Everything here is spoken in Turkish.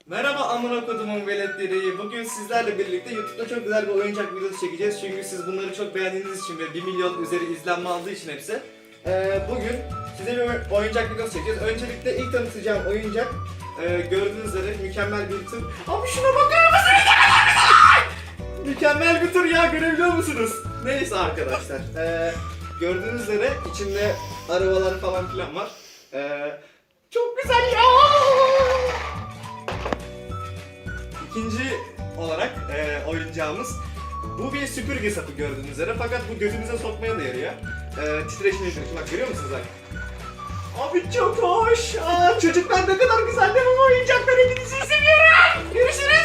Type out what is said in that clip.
Merhaba amına kodumun veletleri. Bugün sizlerle birlikte YouTube'da çok güzel bir oyuncak videosu çekeceğiz. Çünkü siz bunları çok beğendiğiniz için ve 1 milyon üzeri izlenme aldığı için hepsi. Bugün size bir oyuncak videosu çekeceğiz. Öncelikle ilk tanıtacağım oyuncak gördüğünüz üzere mükemmel bir tır. Abi şuna bakar mısınız? Mükemmel bir tır ya, görebiliyor musunuz? Neyse arkadaşlar. Gördüğünüz üzere içinde arabalar falan filan var. Çok güzel ya. İkinci olarak oyuncağımız bu bir süpürge sapı gördüğünüz üzere, fakat bu gözünüze sokmaya da yarıyor. Titreşimli titreşim, bak görüyor musunuz bak? Abi çok hoş. Çocuklar ne kadar güzel değil mi bu oyuncaklar? Hepinizi seviyorum. Görüşürüz.